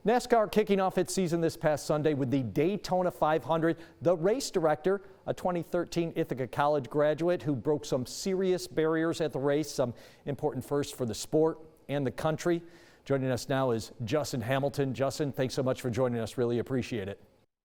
NASCAR kicking off its season this past Sunday with the Daytona 500. The race director, a 2013 Ithaca College graduate who broke some serious barriers at the race, some important firsts for the sport and the country. Joining us now is Justin Hamilton. Justin, thanks so much for joining us. Really appreciate it.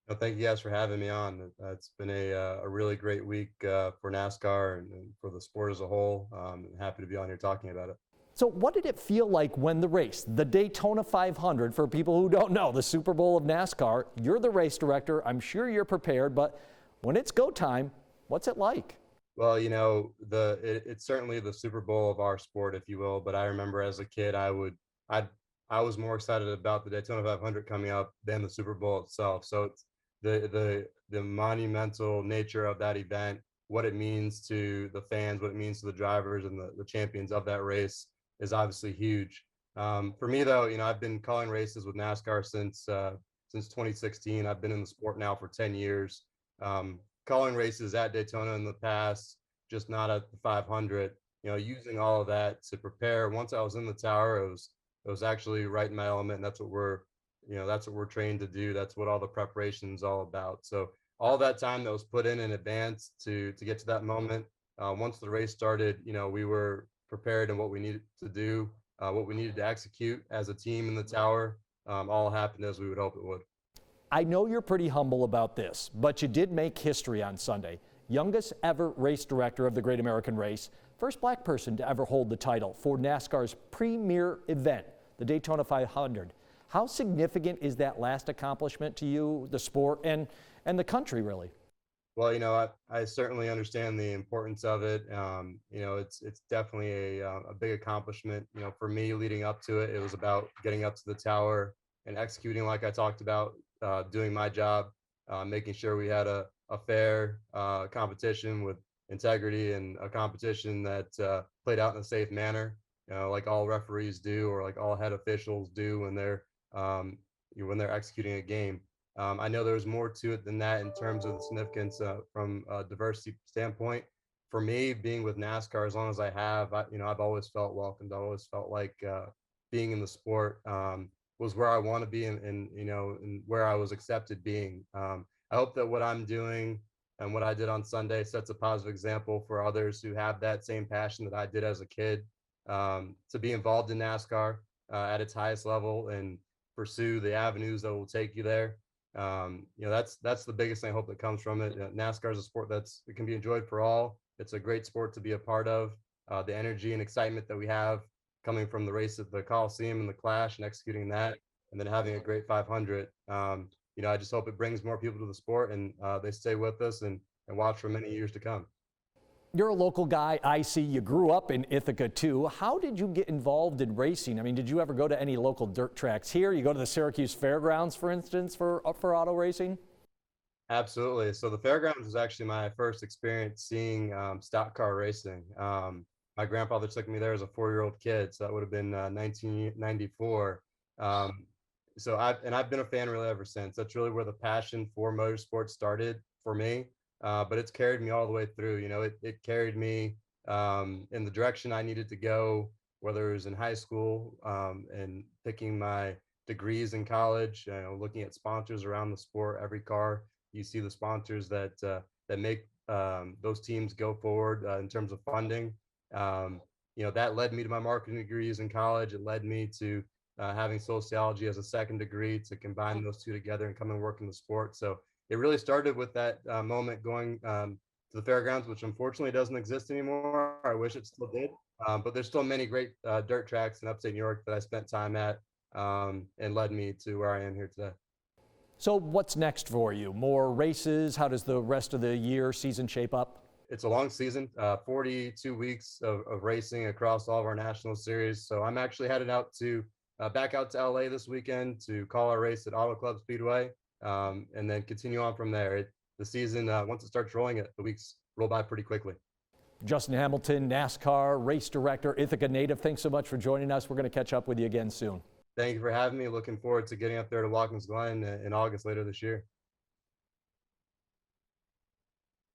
Well, thank you guys for having me on. It's been a really great week for NASCAR and for the sport as a whole. I'm happy to be on here talking about it. So what did it feel like when the race, the Daytona 500, for people who don't know, the Super Bowl of NASCAR, you're the race director, I'm sure you're prepared, but when it's go time, what's it like? Well, you know, it's certainly the Super Bowl of our sport, if you will, but I remember as a kid, I was more excited about the Daytona 500 coming up than the Super Bowl itself. So it's the monumental nature of that event, what it means to the fans, what it means to the drivers and the champions of that race is obviously huge. For me, though, you know, I've been calling races with NASCAR since 2016. I've been in the sport now for 10 years. Calling races at Daytona in the past, just not at the 500. You know, using all of that to prepare. Once I was in the tower, it was actually right in my element, and that's what we're trained to do. That's what all the preparation is all about. So all that time that was put in advance to get to that moment. Once the race started, you know, we were prepared and what we needed to do, what we needed to execute as a team in the tower, all happened as we would hope it would. I know you're pretty humble about this, but you did make history on Sunday. Youngest ever race director of the Great American Race, first black person to ever hold the title for NASCAR's premier event, the Daytona 500. How significant is that last accomplishment to you, the sport, and the country, really? Well, you know, I certainly understand the importance of it. You know, it's definitely a big accomplishment. You know, for me leading up to it, it was about getting up to the tower and executing like I talked about, doing my job, making sure we had a fair competition with integrity and a competition that played out in a safe manner, you know, like all referees do or like all head officials do when they're executing a game. I know there's more to it than that in terms of the significance from a diversity standpoint. For me, being with NASCAR as long as I have, I've always felt welcomed. I always felt like being in the sport was where I want to be, and where I was accepted being. I hope that what I'm doing and what I did on Sunday sets a positive example for others who have that same passion that I did as a kid to be involved in NASCAR at its highest level and pursue the avenues that will take you there. That's the biggest thing I hope that comes from it. NASCAR is a sport it can be enjoyed for all. It's a great sport to be a part of. The energy and excitement that we have coming from the race at the Coliseum and the Clash and executing that, and then having a great 500. I just hope it brings more people to the sport and they stay with us and watch for many years to come. You're a local guy. I see you grew up in Ithaca too. How did you get involved in racing? I mean, did you ever go to any local dirt tracks here? You go to the Syracuse Fairgrounds, for instance, for auto racing? Absolutely. So the Fairgrounds was actually my first experience seeing stock car racing. My grandfather took me there as a 4-year-old kid, so that would have been 1994. I've been a fan really ever since. That's really where the passion for motorsports started for me. But it's carried me all the way through. You know, it carried me in the direction I needed to go, whether it was in high school and picking my degrees in college, looking at sponsors around the sport. Every car, you see the sponsors that make those teams go forward in terms of funding. That led me to my marketing degrees in college. It led me to having sociology as a second degree to combine those two together and come and work in the sport. So it really started with that moment going to the Fairgrounds, which unfortunately doesn't exist anymore. I wish it still did. But there's still many great dirt tracks in upstate New York that I spent time at and led me to where I am here today. So what's next for you? More races? How does the rest of the season shape up? It's a long season, 42 weeks of racing across all of our national series. So I'm actually headed back out to LA this weekend to call our race at Auto Club Speedway. And then continue on from there. The season, once it starts rolling, the weeks roll by pretty quickly. Justin Hamilton, NASCAR race director, Ithaca native, thanks so much for joining us. We're going to catch up with you again soon. Thank you for having me. Looking forward to getting up there to Watkins Glen in August later this year.